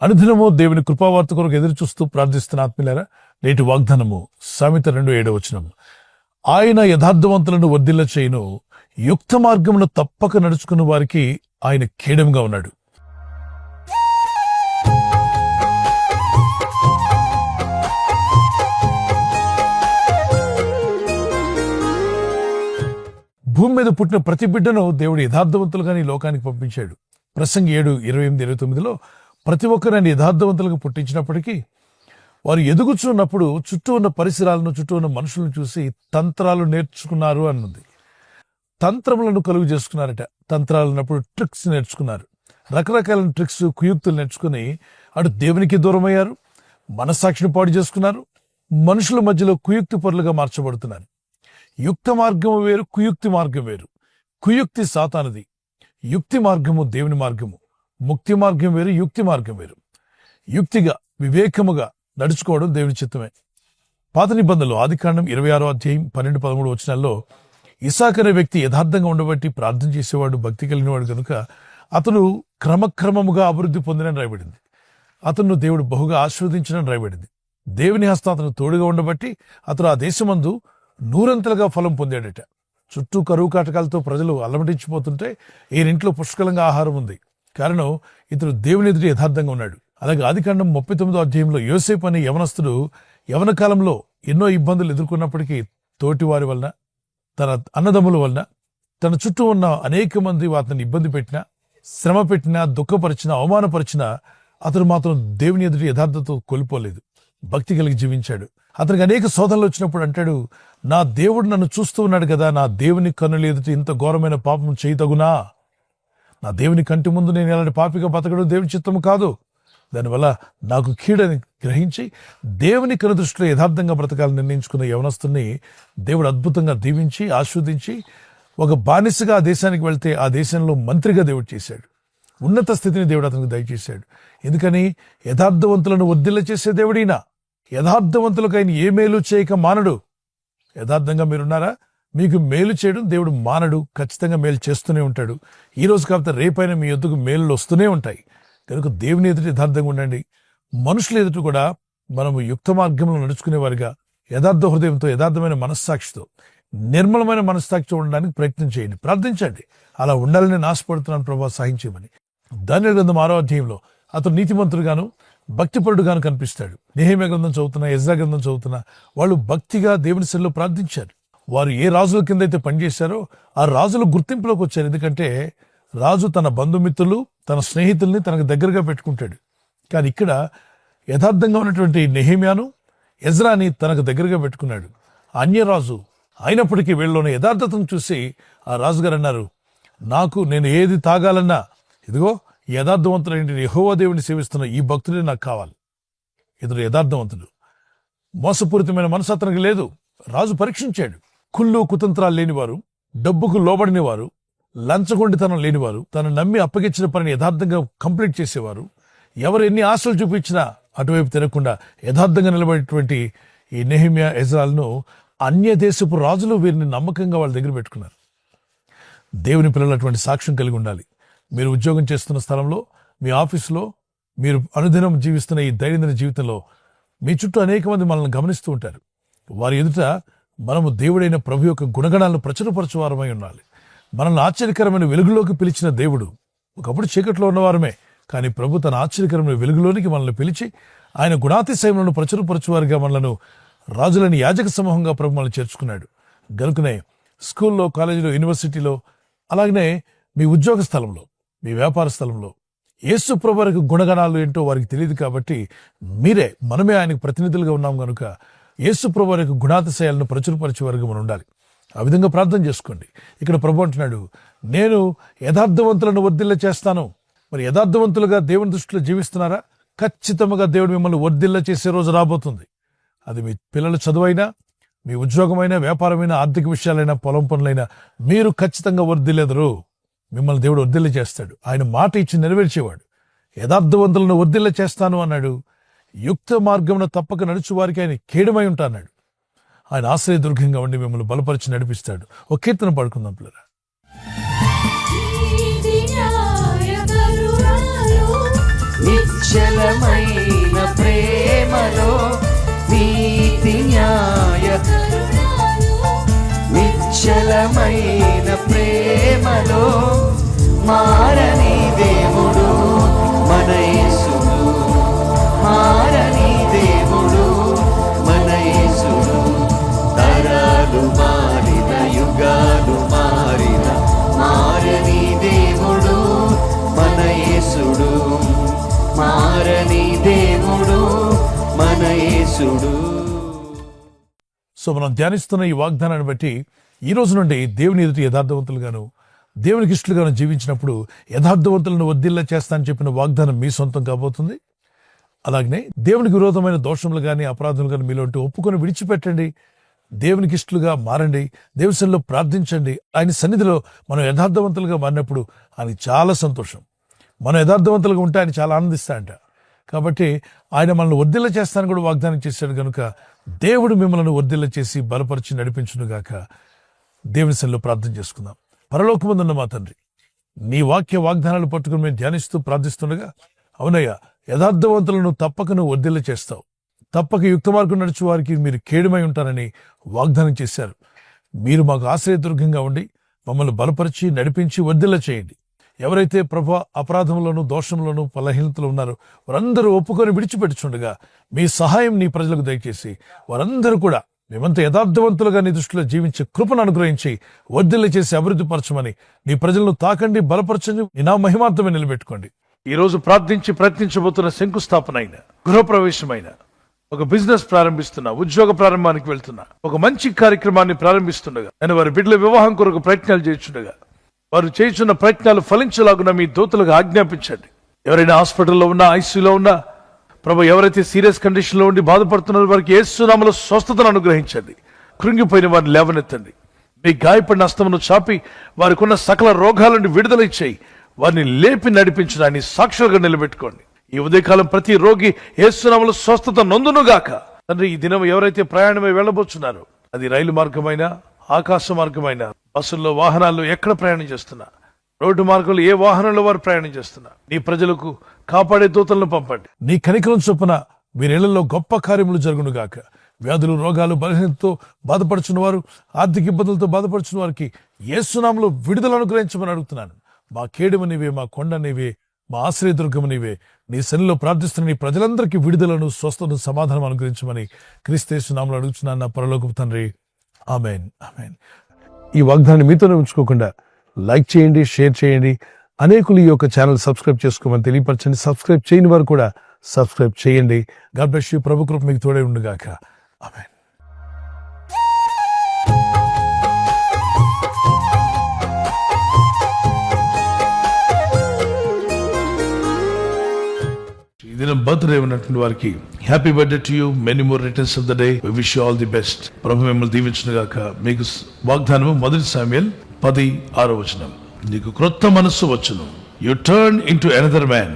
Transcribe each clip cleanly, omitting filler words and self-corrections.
అనుదినము దేవుని కృపావార్త కొరకు ఎదురు చూస్తూ ప్రార్థిస్తున్న ఆత్మీయులారా, నేటి వాగ్దానము సామెత 2:7. ఆయన యథార్థవంతులను వర్ధిల్ల చేయును, యుక్త మార్గమును తప్పక నడుచుకున్న వారికి ఆయన కేడముగా ఉన్నాడు. భూమి మీద పుట్టిన ప్రతి బిడ్డను దేవుడు యథార్థవంతులుగా ఈ లోకానికి పంపించాడు. ప్రసంగి 7:28-29 ప్రతి ఒక్కరు ఆయన యథార్థవంతులుగా పుట్టించినప్పటికీ వారు ఎదుగుచున్నప్పుడు చుట్టూ ఉన్న పరిసరాలను, చుట్టూ ఉన్న మనుషులను చూసి తంత్రాలు నేర్చుకున్నారు అన్నది. తంత్రములను కలుగు చేసుకున్నారట. తంత్రాలు అన్నప్పుడు ట్రిక్స్ నేర్చుకున్నారు. రకరకాల ట్రిక్స్, కుయుక్తులు నేర్చుకుని అటు దేవునికి దూరమయ్యారు, మనస్సాక్షిని పాడు చేసుకున్నారు, మనుషుల మధ్యలో కుయుక్తి పరులుగా మార్చబడుతున్నారు. యుక్త మార్గము వేరు, కుయుక్తి మార్గం వేరు. కుయుక్తి సాతానుది, యుక్తి మార్గము దేవుని మార్గము. ముక్తి మార్గం వేరు, యుక్తి మార్గం వేరు. యుక్తిగా, వివేకముగా నడుచుకోవడం దేవుని చిత్తమే. పాత నిబంధనలు ఆదికాండం 26:12-13 ఇస్సాకు అనే వ్యక్తి యథార్థంగా ఉండబట్టి ప్రార్థన చేసేవాడు, భక్తి కలిగినవాడు కనుక అతను క్రమక్రమముగా అభివృద్ధి పొందినని రాయబడింది. అతను దేవుడు బహుగా ఆశీర్వదించినని రాయబడింది. దేవుని హస్తం అతను తోడుగా ఉండబట్టి అతను ఆ దేశమందు నూరంతలుగా ఫలం పొందాడట. చుట్టూ కరువు కాటకాలతో ప్రజలు అలమటించిపోతుంటే ఈయనింట్లో పుష్కలంగా ఆహారం ఉంది. కారణం ఇతడు దేవుని ఎదుటి యథార్థంగా ఉన్నాడు. అలాగే ఆదికాండం 39 యోసేపు అనే యవనస్తుడు యవన కాలంలో ఎన్నో ఇబ్బందులు ఎదుర్కొన్నప్పటికీ తోటివారి వలన, తన అన్నదమ్ముల వలన, తన చుట్టూ ఉన్న అనేక మంది అతన్ని ఇబ్బంది పెట్టినా, శ్రమ పెట్టినా, దుఃఖపరిచినా, అవమానపరిచినా అతడు మాత్రం దేవుని ఎదుటి యథార్థతో కోల్పోలేదు. భక్తి కలిగి జీవించాడు. అతనికి అనేక శోధనలు వచ్చినప్పుడు అంటాడు, నా దేవుడు నన్ను చూస్తూ ఉన్నాడు కదా, నా దేవుని కన్నులు ఎదుటి ఇంత ఘోరమైన పాపం చేయతగునా? నా దేవుని కంటి ముందు నేను ఎలాంటి పాపిగా బతకడం దేవుని చిత్తము కాదు. దానివల్ల నాకు కీడని గ్రహించి దేవుని కను దృష్టిలో యథార్థంగా బ్రతకాలని నిర్ణయించుకున్న యవనస్తుని దేవుడు అద్భుతంగా దీవించి ఆస్వాదించి ఒక బానిసగా ఆ దేశానికి వెళ్తే ఆ దేశంలో మంత్రిగా దేవుడు చేశాడు. ఉన్నత స్థితిని దేవుడు అతనికి దయచేశాడు. ఎందుకని? యథార్థవంతులను వర్ధిల్ల చేసే దేవుడినా. యథార్థవంతులకు ఆయన ఏ మేలు చేయక మానడు. యథార్థంగా మీరున్నారా? మీకు మేలు చేయడం దేవుడు మానడు. ఖచ్చితంగా మేలు చేస్తూనే ఉంటాడు. ఈ రోజు కాకపోతే రేపైనా మీ యొద్దకు మేలు వస్తూనే ఉంటాయి. కనుక దేవుని ఎదుటి యథార్థంగా ఉండండి. మనుషుల ఎదుటి కూడా మనము యుక్త మార్గంలో నడుచుకునేవారిగా యథార్థ హృదయంతో, యథార్థమైన మనస్సాక్షితో, నిర్మలమైన మనస్సాక్షితో ఉండడానికి ప్రయత్నం చేయండి. ప్రార్థించండి. అలా ఉండాలని ఆశపడుతున్నాను ప్రభా, సహాయించమని. దానియేలు గ్రంథం 6 అతను నీతిమంతుడుగాను భక్తిపరుడుగాను కనిపిస్తాడు. నెహెమ్యా గ్రంథం చదువుతున్నా, ఎజ్రా గ్రంథం చదువుతున్నా వాళ్ళు భక్తిగా దేవుని సన్నిధిలో ప్రార్థించారు. వారు ఏ రాజుల కింద అయితే పనిచేశారో ఆ రాజులు గుర్తింపులోకి వచ్చారు. ఎందుకంటే రాజు తన బంధుమిత్రులు, తన స్నేహితుల్ని తనకు దగ్గరగా పెట్టుకుంటాడు. కానీ ఇక్కడ యథార్థంగా ఉన్నటువంటి నెహెమ్యాను, ఎజ్రాని తనకు దగ్గరగా పెట్టుకున్నాడు. అన్యరాజు అయినప్పటికీ వీళ్ళలోని యథార్థతను చూసి ఆ రాజుగారు అన్నారు, నేను ఏది తాగాలన్నా ఇదిగో యథార్థవంతుడైన యెహోవా దేవుని సేవిస్తున్న ఈ భక్తుడే నాకు కావాలి. ఇతడు యథార్థవంతుడు. మోసపూరితమైన మనసు అతనికి లేదు. రాజు పరీక్షించాడు. కుళ్ళు కుతంత్రాలు లేనివారు, డబ్బుకు లోబడినవారు, లంచగొండితనం లేనివారు, తను నమ్మి అప్పగించిన పనిని యథార్థంగా కంప్లీట్ చేసేవారు, ఎవరు ఎన్ని ఆశలు చూపించినా అటువైపు తినకుండా యథార్థంగా నిలబడేటువంటి ఈ నెహెమ్యా, ఎజ్రాలను అన్య దేశపు రాజులు వీరిని నమ్మకంగా వాళ్ళ దగ్గర పెట్టుకున్నారు. దేవుని పిల్లలు అటువంటి సాక్ష్యం కలిగి ఉండాలి. మీరు ఉద్యోగం చేస్తున్న స్థలంలో, మీ ఆఫీసులో, మీరు అనుదినం జీవిస్తున్న ఈ దైనందిన జీవితంలో మీ చుట్టూ అనేక మంది మనల్ని గమనిస్తూ ఉంటారు. వారి ఎదుట మనము దేవుడైన ప్రభు యొక్క గుణగణాలను ప్రచురపరచువారమై ఉండాలి. మనల్ని ఆశ్చర్యకరమైన వెలుగులోకి పిలిచిన దేవుడు. ఒకప్పుడు చీకట్లో ఉన్నవారమే, కానీ ప్రభు తన ఆశ్చర్యకరమైన వెలుగులోనికి మనల్ని పిలిచి ఆయన గుణాతిశయములను ప్రచురపరచువారిగా మనలను రాజులని యాజక సమూహంగా ప్రభు మనల్ని చేర్చుకున్నాడు. గనుకనే స్కూల్లో, కాలేజీలో, యూనివర్సిటీలో, అలాగనే మీ ఉద్యోగ స్థలంలో, మీ వ్యాపార స్థలంలో యేసు ప్రభువుకు గుణగణాలు ఏంటో వారికి తెలియదు. కాబట్టి మనమే ఆయనకు ప్రతినిధులుగా ఉన్నాం కనుక యేసు ప్రభువుకు గుణాతిశయాలను ప్రచురపరిచే వరకు మనం ఉండాలి. ఆ విధంగా ప్రార్థన చేసుకోండి. ఇక్కడ ప్రభు అంటున్నాడు, నేను యథార్థవంతులను వర్ధిల్ల చేస్తాను. మరి యథార్థవంతులుగా దేవుని దృష్టిలో జీవిస్తున్నారా? ఖచ్చితంగా దేవుడు మిమ్మల్ని వర్ధిల్ల చేసే రోజు రాబోతుంది. అది మీ పిల్లల చదువైనా, మీ ఉద్యోగమైనా, వ్యాపారమైనా, ఆర్థిక విషయాలైనా, పొలం పనులైనా మీరు ఖచ్చితంగా వర్ధిల్లెదరు. మిమ్మల్ని దేవుడు వర్ధిల్ల చేస్తాడు. ఆయన మాట ఇచ్చి నెరవేర్చేవాడు. యథార్థవంతులను వర్ధిల్ల చేస్తాను అన్నాడు. యుక్త మార్గమున తప్పక నడుచు వారికి ఆయన కేడమై ఉంటా అన్నాడు. ఆయన ఆశ్రయదుర్గంగా ఉండి మిమ్మల్ని బలపరిచి నడిపిస్తాడు. ఒక కీర్తన పాడుకుందాం పిల్లరా. నిశ్చలమ అపారమైన ప్రేమలో మారని దేవుడు మన యేసుడు, మారని దేవుడు మన యేసుడు. తరాలు మారిన యుగాలు మారిన మారని దేవుడు మన యేసుడు, మారని దేవుడు మన యేసుడు. సో మనం ధ్యానిస్తున్న ఈ వాగ్దానాన్ని బట్టి ఈ రోజు నుండి దేవుని ఎదుటి యథార్థవంతులుగాను దేవునికి ఇష్టలుగాను జీవించినప్పుడు యథార్థవంతులను వర్ధిల్ల చేస్తా అని చెప్పిన వాగ్దానం మీ సొంతం కాబోతుంది. అలాగనే దేవునికి విరోధమైన దోషములు కానీ అపరాధములు కానీ మీలో ఉంటే ఒప్పుకొని విడిచిపెట్టండి, దేవునికి ఇష్టలుగా మారండి, దేవునిలో ప్రార్థించండి. ఆయన సన్నిధిలో మనం యథార్థవంతులుగా మారినప్పుడు ఆయనకి చాలా సంతోషం. మనం యథార్థవంతులుగా ఉంటే ఆయన చాలా ఆనందిస్తాడంట. కాబట్టి ఆయన మనల్ని వర్ధిల్ల చేస్తానని కూడా వాగ్దానం చేశాడు కనుక దేవుడు మిమ్మల్ని వర్ధిల్ల చేసి బలపరిచి నడిపించునుగాక. దేవుని సన్నిధిలో ప్రార్థన చేసుకుందాం. పరలోకమందున్న మా తండ్రి, నీ వాక్య వాగ్దానాలు పట్టుకుని మేము ధ్యానిస్తూ ప్రార్థిస్తుండగా, అవునయ్యా, యథార్థవంతులను తప్పకను వర్ధిల్ల చేస్తావు, తప్పక యుక్త మార్గం నడుచు వారికి మీరు కేడుమై ఉంటారని వాగ్దానం చేశారు. మీరు మాకు ఆశ్రయదుర్గంగా ఉండి మమ్మల్ని బలపరిచి నడిపించి వర్ధిల్ల చేయండి. ఎవరైతే ప్రభు అపరాధములను దోషములను బలహీనతలు ఉన్నారో వారందరూ ఒప్పుకొని విడిచిపెట్టుచుండగా మీ సహాయం నీ ప్రజలకు దయచేసి వారందరూ కూడా మేమంతా యథార్థవంతులుగా నీ దృష్టిలో జీవించే కృపను అనుగ్రహించి వర్ధిల్ల చేసి అభివృద్ధి పరచమని నీ ప్రజలను తాకండి, బలపరచండి, నీ నా మహిమార్థమే నిలబెట్టుకోండి. ఈ రోజు ప్రార్థించి ప్రయత్నించబోతున్న శంకుస్థాపన అయిన, గృహప్రవేశమైన, ఒక బిజినెస్ ప్రారంభిస్తున్నా, ఉద్యోగ ప్రారంభానికి వెళ్తున్నా, ఒక మంచి కార్యక్రమాన్ని ప్రారంభిస్తుండగా, నేను వారి బిడ్డల వివాహం కొరకు ప్రయత్నాలు చేస్తుండగా వారు చేస్తున్న ప్రయత్నాలు ఫలించలాగున మీ దూతలకు ఆజ్ఞాపించండి. ఎవరైనా హాస్పిటల్లో ఉన్నా, ఐసీయూలో ఉన్నా, ప్రభు ఎవరైతే సీరియస్ కండిషన్ లో ఉండి బాధపడుతున్నారో వారికి యేసు నామములో స్వస్థతను అనుగ్రహించండి. కృంగిపోయిన వారిని లేవనెత్తండి. మీ గాయపడిన హస్తమును చాపి వారికి ఉన్న సకల రోగాల నుండి విడుదల ఇచ్చేయి. వారిని లేపి నడిపించడాన్ని సాక్షులుగా నిలబెట్టుకోండి. ఈ ఉదయకాలం ప్రతి రోగి యేసు నామములో స్వస్థత నొందునుగాక. తండ్రి, ఈ దినం ఎవరైతే ప్రయాణమై వెళ్ళబోతున్నారో, అది రైలు మార్గమైనా, ఆకాశ మార్గమైనా, బస్సుల్లో, వాహనాల్లో ఎక్కడ ప్రయాణం చేస్తున్నా, రోడ్డు మార్గంలో ఏ వాహనంలో వారు ప్రయాణం చేస్తున్నా, నీ ప్రజలకు కాపాడే దూతలను పంపండి. నీ కనికరం చొప్పున వీరిళ్లలో గొప్ప కార్యములు జరుగునుగాక. వ్యాధులు, రోగాలు, బలహీనతతో బాధపడుచున్న వారు, ఆర్థిక ఇబ్బందులతో బాధపడుచున్న వారికి యేసు నామములో విడుదల అనుగ్రహించమని అడుగుతున్నాను. మా కేడుమ నీవే, మా కొండ నీవే, మా ఆశ్రయదుర్గము నీవే. నీ సన్నిధిలో ప్రార్థిస్తున్న నీ ప్రజలందరికీ విడుదలను, స్వస్థతను, సమాధానం అనుగ్రహించమని క్రీస్తు యేసు నామములో అడుగుతున్నాను నా పరలోకపు తండ్రి. Amen, amen. ఈ వాగ్దానాన్ని మీతోనే ఉంచుకోకుండా లైక్ చేయండి, షేర్ చేయండి. అనేకులు ఈ యొక్క ఛానల్ సబ్స్క్రైబ్ చేసుకోమని తెలియపరచండి. సబ్స్క్రైబ్ చేయని వారు కూడా సబ్స్క్రైబ్ చేయండి. God bless you. ప్రభు కృప మీకు తోడై ఉండుగాక. ఆమెన్. ఈ దినం బర్త్డే ఉన్నటువంటి వారికి happy birthday to you, many more returns of the day. We wish you all the best. ప్రభు మిమ్మల్ని దీవించునుగాక. మీకు వాగ్దానము 1 శామ్యూయల్ 10:6 నీకు క్రొత్త మనస్సు వచ్చును. U turn into another man.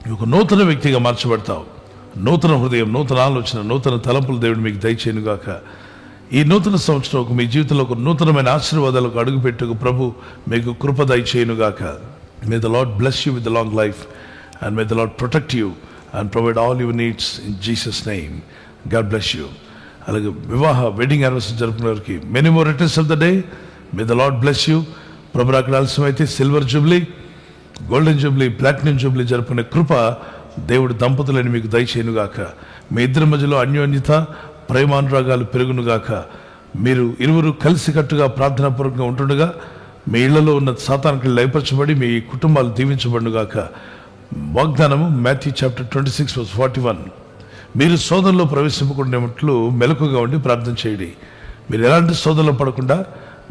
నువ్వు నూతన వ్యక్తిగా మార్చబడతావు. నూతన హృదయం, నూతన ఆలోచన, నూతన తలంపులు దేవుడు మీకు దయచేయునుగాక. ఈ నూతన సంవత్సరం మీ జీవితంలో ఒక నూతనమైన ఆశీర్వాదాలకు అడుగుపెట్టుకు ప్రభు మీకు కృప దయచేయునుగాక. May the Lord bless you with the long life and may the Lord protect you and provide all your needs in Jesus' name. God bless you. అలాగే వెడ్డింగ్ యానివర్సరీ జరుపుకునే వారికి many more returns of the day. May the Lord bless you. ప్రభు అక్కడ ఆలస్యమైతే silver jubilee, golden jubilee, platinum jubilee జరుపుకునే కృప దేవుడు దంపతులని మీకు దయచేయునుగాక. మీ ఇద్దరి మధ్యలో అన్యోన్యత, ప్రేమానురాగాలు పెరుగునుగాక. మీరు ఇరువురు కలిసికట్టుగా ప్రార్థనాపూర్వకంగా ఉంటుండగా మీ ఇళ్లలో ఉన్న సాతానికి లయపరచబడి మీ కుటుంబాలు దీవించబడునుగాక. వాగ్దానము మాథ్యూ చాప్టర్ 26:41. మీరు శోధనలో ప్రవేశింపకుండాట్లు మెలకుగా ఉండి ప్రార్థన చేయండి. మీరు ఎలాంటి శోధనలో పడకుండా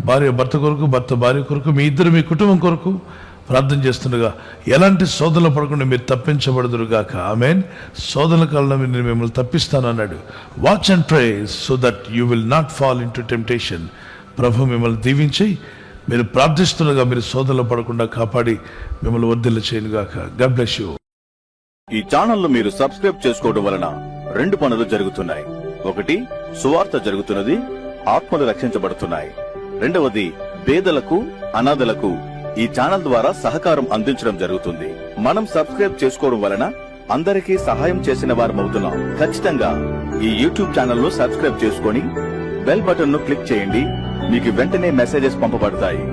భార్య భర్త కొరకు, భర్త భార్య కొరకు, మీ ఇద్దరు మీ కుటుంబం కొరకు ప్రార్థన చేస్తుండగా ఎలాంటి శోధనలో పడకుండా మీరు తప్పించబడదురుగాక. ఆమేన్. శోధనల కాలంలో నేను మిమ్మల్ని తప్పిస్తాను అన్నాడు. Watch and pray so that you will not fall into temptation. ప్రభు మిమ్మల్ని దీవించి మీరు ప్రార్థిస్తుండగా మీరు శోధనలో పడకుండా కాపాడి మిమ్మల్ని వర్ధిల్ల చేయనుగాక. God bless you. ఈ ఛానల్ మీరు సబ్స్క్రైబ్ చేసుకోవడం వలన 2 పనులు జరుగుతున్నాయి. ఒకటి, సువార్త జరుగుతున్నది, ఆత్మలు రక్షించబడుతున్నాయి. రెండవది, పేదలకు, అనాథలకు ఈ ఛానల్ ద్వారా సహకారం అందించడం జరుగుతుంది. మనం సబ్స్క్రైబ్ చేసుకోవడం వలన అందరికీ సహాయం చేసిన వారమవుతున్నాం. ఖచ్చితంగా ఈ యూట్యూబ్ ఛానల్ ను సబ్స్క్రైబ్ చేసుకొని బెల్ బటన్ ను క్లిక్ చేయండి. మీకు వెంటనే మెసేజెస్ పంపబడతాయి.